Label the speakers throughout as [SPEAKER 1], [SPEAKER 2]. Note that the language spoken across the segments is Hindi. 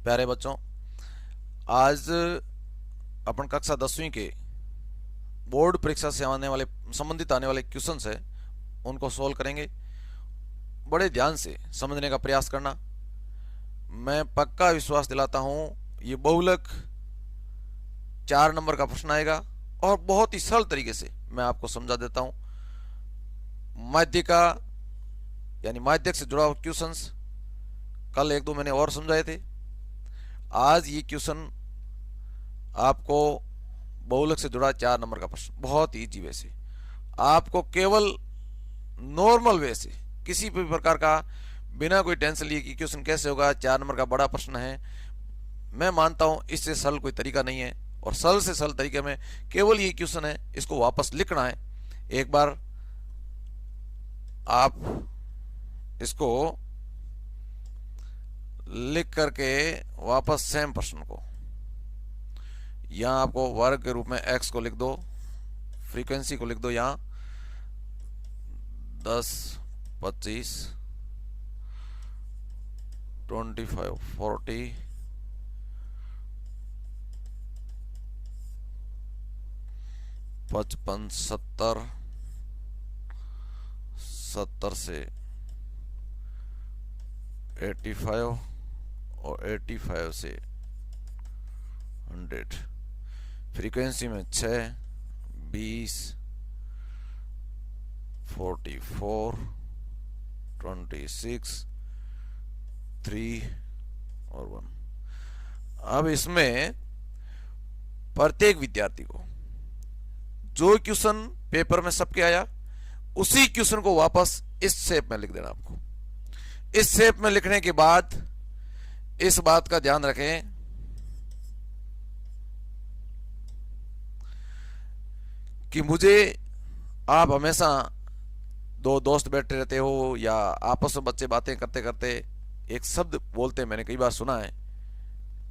[SPEAKER 1] प्यारे बच्चों, आज अपन कक्षा 10वीं के बोर्ड परीक्षा से आने वाले संबंधित आने वाले क्वेश्चंस है उनको सोल्व करेंगे। बड़े ध्यान से समझने का प्रयास करना। मैं पक्का विश्वास दिलाता हूँ ये बहुलक 4 नंबर का प्रश्न आएगा और बहुत ही सरल तरीके से मैं आपको समझा देता हूँ। माध्यिका यानी माध्यक से जुड़ा हुआ क्वेश्चंस कल एक दो मैंने और समझाए थे। आज ये क्वेश्चन आपको बहुलक से जुड़ा 4 नंबर का प्रश्न बहुत ही इजी वे से, आपको केवल नॉर्मल वे से किसी भी प्रकार का बिना कोई टेंशन लिए कि क्वेश्चन कैसे होगा, 4 नंबर का बड़ा प्रश्न है, मैं मानता हूं इससे सरल कोई तरीका नहीं है। और सरल से सरल तरीके में केवल ये क्वेश्चन है, इसको वापस लिखना है। एक बार आप इसको लिख करके वापस सेम प्रश्न को यहां आपको वर्ग के रूप में x को लिख दो, फ्रीक्वेंसी को लिख दो यहां 10, 25, 25, 40, 55, 70, 70 से 85 और 85 से 100। फ्रीक्वेंसी में 6, 20, 44, 26, 3 और 1। अब इसमें प्रत्येक विद्यार्थी को जो क्वेश्चन पेपर में सबके आया उसी क्वेश्चन को वापस इस शेप में लिख देना। आपको इस शेप में लिखने के बाद इस बात का ध्यान रखें कि मुझे आप हमेशा दो दोस्त बैठे रहते हो या आपस में बच्चे बातें करते करते एक शब्द बोलते हैं, मैंने कई बार सुना है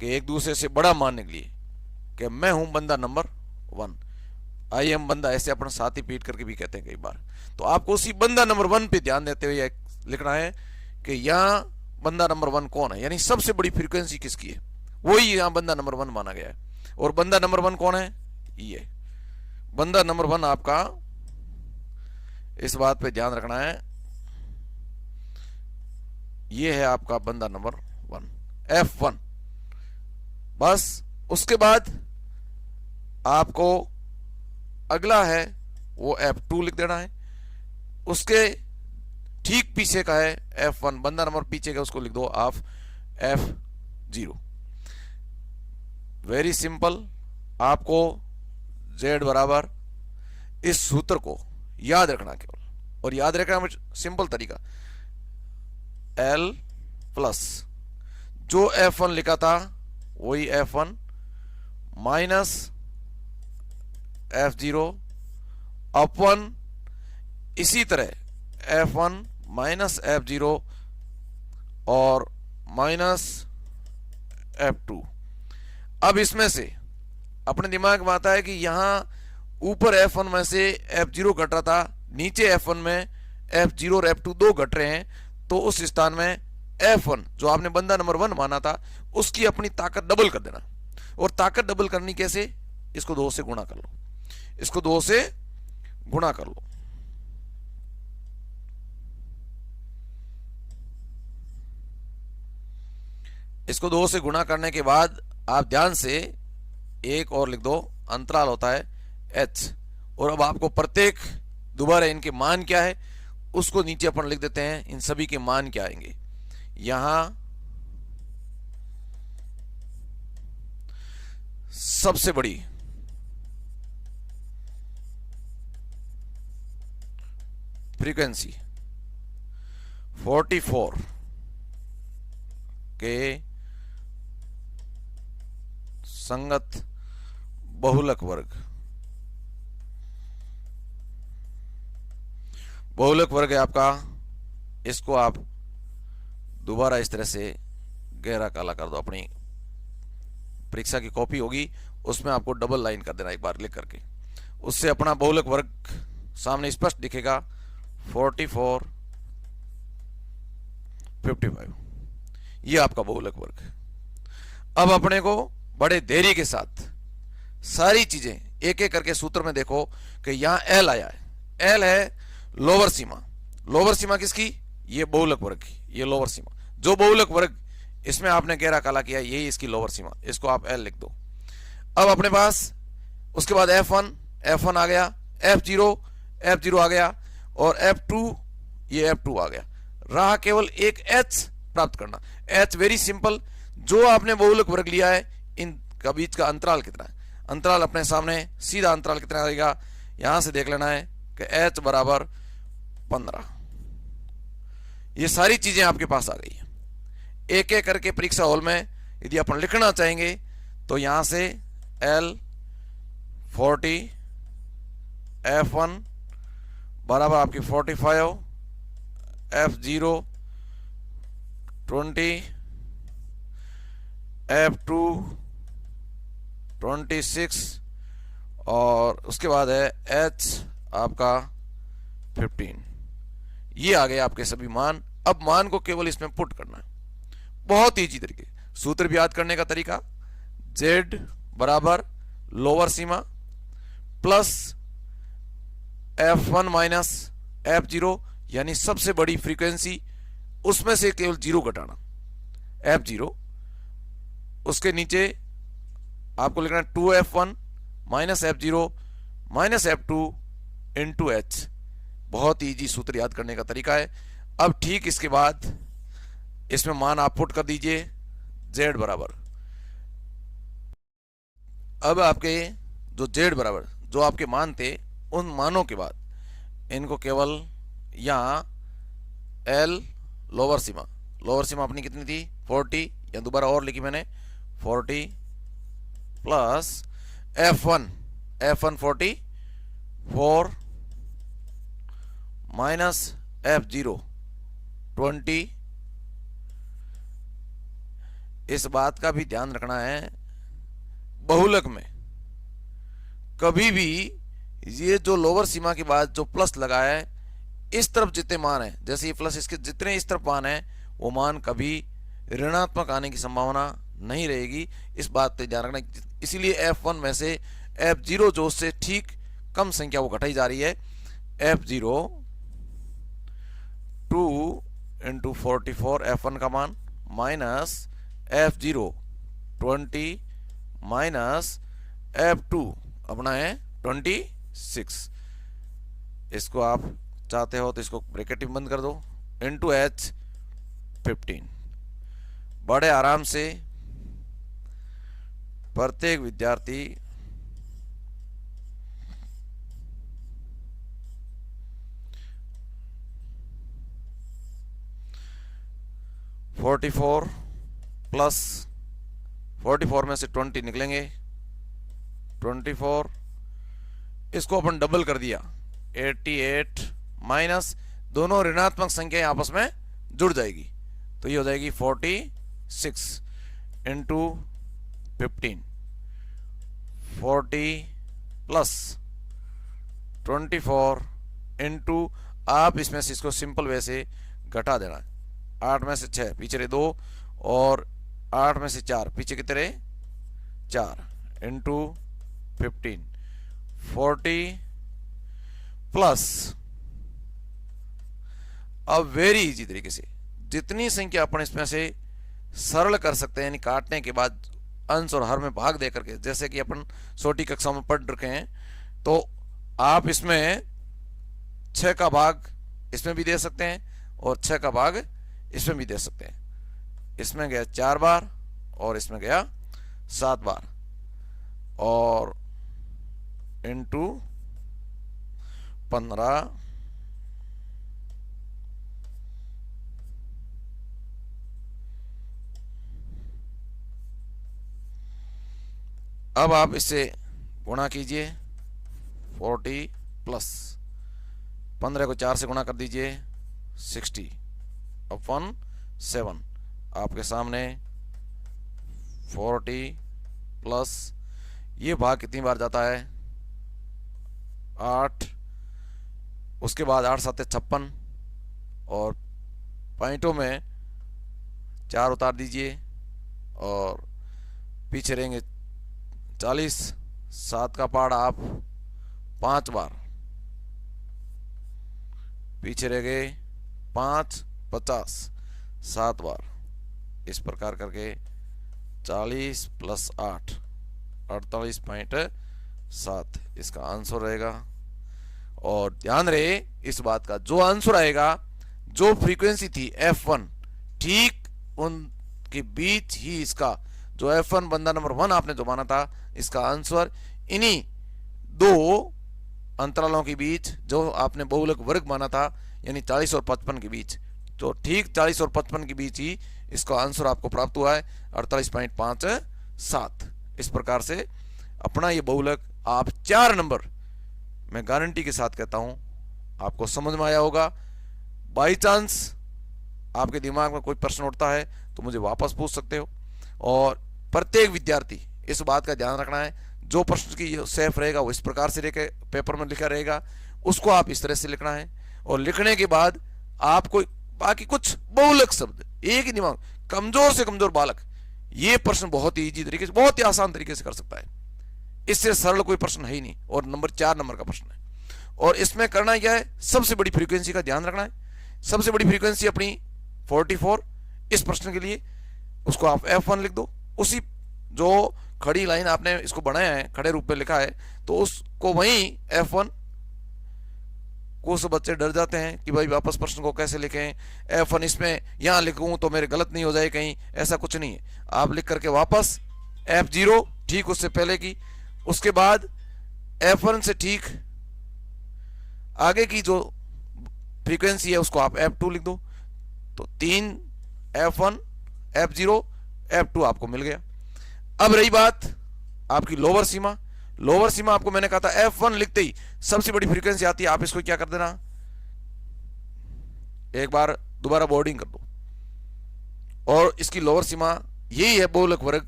[SPEAKER 1] कि एक दूसरे से बड़ा मानने के लिए कि मैं हूं बंदा नंबर 1, आई एम बंदा, ऐसे अपन साथी पीट करके भी कहते हैं कई बार। तो आपको उसी बंदा नंबर 1 पे ध्यान देते हुए लिखना है कि यहां बंदा नंबर 1 कौन है, यानी सबसे बड़ी फ्रीक्वेंसी किसकी है, वही यहां बंदा नंबर 1 माना गया है। और बंदा नंबर 1 कौन है? ये बंदा नंबर 1 आपका, इस बात पे ध्यान रखना है, ये है आपका बंदा नंबर 1, F1। बस उसके बाद आपको अगला है वो F2 लिख देना है। उसके ठीक पीछे का है F1, बंदा नंबर पीछे का उसको लिख दो आप F0। Very simple. आपको Z बराबर इस सूत्र को याद रखना केवल, और याद रखना सिंपल तरीका, L प्लस जो F1 लिखा था वही F1 माइनस F0 अपॉन इसी तरह F1 माइनस F0 और माइनस F2। अब इसमें से अपने दिमाग में आता है कि यहां ऊपर F1 में से F0 घट रहा था, नीचे F1 में F0 और F2 दो घट रहे हैं, तो उस स्थान में F1 जो आपने बंदा नंबर 1 माना था उसकी अपनी ताकत डबल कर देना। और ताकत डबल करनी कैसे? इसको 2 से गुणा कर लो, इसको 2 से गुणा कर लो। इसको 2 से गुणा करने के बाद आप ध्यान से एक और लिख दो, अंतराल होता है H। और अब आपको प्रत्येक दोबारा इनके मान क्या है उसको नीचे अपन लिख देते हैं, इन सभी के मान क्या आएंगे। यहां सबसे बड़ी फ्रीक्वेंसी 44 के संगत बहुलक वर्ग, बहुलक वर्ग है आपका। इसको आप दोबारा इस तरह से गहरा काला कर दो। अपनी परीक्षा की कॉपी होगी उसमें आपको डबल लाइन कर देना एक बार लिख करके, उससे अपना बहुलक वर्ग सामने स्पष्ट दिखेगा। 44, 55 ये आपका बहुलक वर्ग। अब अपने को बड़े देरी के साथ सारी चीजें एक एक करके सूत्र में देखो कि यहां एल आया है। एल है लोअर सीमा। लोअर सीमा किसकी? ये बहुलक वर्ग की, ये लोअर सीमा। जो बहुलक वर्ग इसमें आपने गैर काला किया, यही इसकी लोअर सीमा, इसको आप एल लिख दो। अब अपने पास उसके बाद F1 आ गया, F0 आ गया, और F2, ये F2 आ गया। रहा केवल एक H प्राप्त करना। H वेरी सिंपल, जो आपने बहुलक वर्ग लिया है इनका बीच का अंतराल कितना है। अंतराल अपने सामने, सीधा अंतराल कितना आएगा यहां से देख लेना है कि H बराबर 15। ये सारी चीजें आपके पास आ गई है। एक एक करके परीक्षा हॉल में यदि अपन लिखना चाहेंगे तो यहां से L40 F1 बराबर आपकी 45, F0 20, F2 26, और उसके बाद है H आपका 15। ये आ गए आपके सभी मान। अब मान को केवल इसमें पुट करना है, बहुत ईजी तरीके। सूत्र भी याद करने का तरीका, Z बराबर लोअर सीमा प्लस F1 माइनस F0, यानी सबसे बड़ी फ्रीक्वेंसी, उसमें से केवल 0 घटाना, F0। उसके नीचे आपको लिखना है 2F1 minus F0 minus F2 into H। बहुत ईजी सूत्र याद करने का तरीका है। अब ठीक इसके बाद इसमें मान आप पुट कर दीजिए, Z बराबर, अब आपके जो Z बराबर जो आपके मान थे, उन मानों के बाद इनको केवल यहां L लोअर सीमा अपनी कितनी थी 40, या दोबारा और लिखी मैंने 40 प्लस F1 44 माइनस F0 20। इस बात का भी ध्यान रखना है, बहुलक में कभी भी ये जो लोअर सीमा के बाद जो प्लस लगा है, इस तरफ जितने मान है, जैसे ये प्लस, इसके जितने इस तरफ मान है, वो मान कभी ऋणात्मक आने की संभावना नहीं रहेगी। इस बात पे ध्यान रखना। इसीलिए F1 में से F0 जो उससे ठीक कम संख्या वो घटाई जा रही है। F0 2 इंटू 44 F1 का मान, माइनस F0 20 माइनस F2 अपना है 26। इसको आप चाहते हो तो इसको ब्रैकेट में बंद कर दो, इंटू H 15। बड़े आराम से प्रत्येक विद्यार्थी (44) प्लस 44 में से 20 निकलेंगे 24, इसको अपन डबल कर दिया 88, माइनस दोनों ऋणात्मक संख्याएं आपस में जुड़ जाएगी, तो ये हो जाएगी 46 इंटू 15, 40 प्लस 24 इंटू, आप इसमें से इसको सिंपल वे से घटा देना है। 8 में से 6 पीछे रहे 2, और 8 में से 4 पीछे कितने रहे 4, इंटू 15, 40 प्लस, अब वेरी इजी तरीके से जितनी संख्या अपन इसमें से सरल कर सकते हैं, यानी काटने के बाद अंश और हर में भाग दे करके, जैसे कि अपन छोटी कक्षा में पढ़ रखे हैं, तो आप इसमें 6 का भाग इसमें भी दे सकते हैं और 6 का भाग इसमें भी दे सकते हैं। इसमें गया 4 बार और इसमें गया 7 बार, और इंटू 15, अब आप इससे गुणा कीजिए 40 प्लस 15 को 4 से गुणा कर दीजिए 60 अपॉन 7। आपके सामने 40 प्लस, ये भाग कितनी बार जाता है 8, उसके बाद 8 7 56, और पॉइंटों में 4 उतार दीजिए, और पीछे रहेंगे 40, 7 का पहाड़ आप 5 बार, पीछे रह गए 5, 50, 7 बार। इस प्रकार करके 40 + 8 48.7 इसका आंसर रहेगा। और ध्यान रहे इस बात का, जो आंसर आएगा, जो फ्रीक्वेंसी थी F1, ठीक उनके बीच ही इसका जो F1 बंदा नंबर 1 आपने जो माना था, इसका आंसर इन्हीं दो अंतरालों के बीच जो आपने बहुलक वर्ग माना था, यानी 40 और 55 के बीच, तो ठीक 40 और 55 के बीच ही इसका आंसर आपको प्राप्त हुआ है 48.57। इस प्रकार से अपना ये बहुलक आप 4 नंबर, मैं गारंटी के साथ कहता हूं आपको समझ में आया होगा। बाई चांस आपके दिमाग में कोई प्रश्न उठता है तो मुझे वापस पूछ सकते हो। और प्रत्येक विद्यार्थी इस बात का ध्यान रखना है, जो प्रश्न की सेफ रहेगा वो इस प्रकार से लेके पेपर में लिखा रहेगा, उसको आप इस तरह से लिखना है। और लिखने के बाद आपको बाकी कुछ बहुलक शब्द एक ही दिमाग, कमजोर से कमजोर बालक ये प्रश्न बहुत ही इजी तरीके से, बहुत ही आसान तरीके से कर सकता है। इससे सरल कोई प्रश्न है ही नहीं। और नंबर 4 नंबर का प्रश्न है। और इसमें करना क्या है, सबसे बड़ी फ्रीक्वेंसी का ध्यान रखना है। सबसे बड़ी फ्रीक्वेंसी अपनी 44 इस प्रश्न के लिए, उसको आप F1 लिख दो। उसी जो खड़ी लाइन आपने इसको बनाया है, खड़े रूप में लिखा है, तो उसको वहीं F1। कुछ बच्चे डर जाते हैं कि भाई वापस प्रश्न को कैसे लिखें, F1 इसमें यहां लिखूं तो मेरे गलत नहीं हो जाए कहीं, ऐसा कुछ नहीं है। आप लिख करके वापस F0 ठीक उससे पहले की, उसके बाद F1 से ठीक आगे की जो फ्रीक्वेंसी है उसको आप F2 लिख दो। तो 3 F1 F0 F2 आपको मिल गया। अब रही बात आपकी लोअर सीमा। लोअर सीमा आपको मैंने कहा था F1 लिखते ही सबसे बड़ी फ्रीक्वेंसी आती है, आप इसको क्या कर देना, एक बार दोबारा बोर्डिंग कर दो। और इसकी लोअर सीमा यही है, बहुलक वर्ग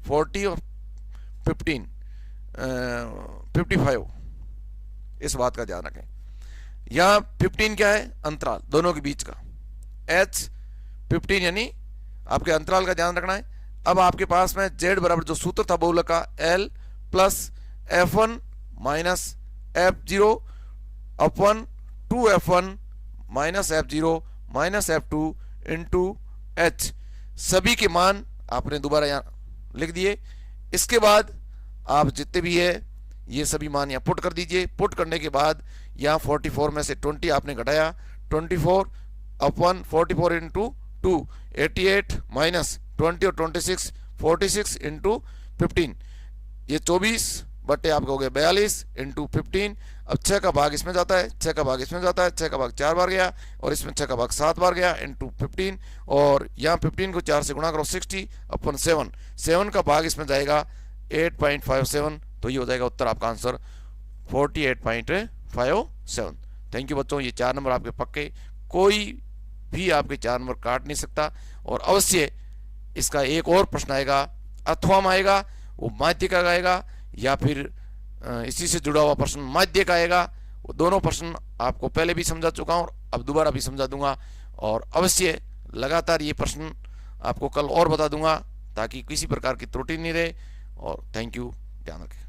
[SPEAKER 1] 40 और 15 55। इस बात का ध्यान रखें। यहां 15 क्या है, अंतराल दोनों के बीच का, H15 यानी आपके अंतराल का ध्यान रखना है। अब आपके पास में Z बराबर जो सूत्र था बहुलक का, L + F1 - F0 upon 2F1 - F0 - F2 into H, सभी के मान आपने दोबारा यहां लिख दिए। इसके बाद आप जितने भी है ये सभी मान यहां पुट कर दीजिए। पुट करने के बाद यहां 44 में से 20 आपने घटाया, 24 अपॉन 44 इंटू 2 88 माइनस 20 और 26 46 इंटू 15, ये 24 बटे आपका हो गया 42 इंटू 15। अब 6 का भाग इसमें जाता है, 6 का भाग इसमें जाता है, 6 का भाग 4 बार गया और इसमें 6 का भाग 7 बार गया इंटू 15। और यहाँ 15 को 4 से गुणा करो 60 अपन 7, 7 का भाग इसमें जाएगा 8.57। तो ये हो जाएगा उत्तर आपका आंसर 48.57। थैंक यू बच्चों, ये 4 नंबर आपके पक्के, कोई भी आपके 4 नंबर काट नहीं सकता। और अवश्य इसका एक और प्रश्न आएगा, अथवा में आएगा, वो माध्य का आएगा या फिर इसी से जुड़ा हुआ प्रश्न माध्य का आएगा। वो दोनों प्रश्न आपको पहले भी समझा चुका हूं और अब दोबारा भी समझा दूंगा। और अवश्य लगातार ये प्रश्न आपको कल और बता दूंगा ताकि किसी प्रकार की त्रुटि नहीं रहे। और थैंक यू, ध्यान रखें।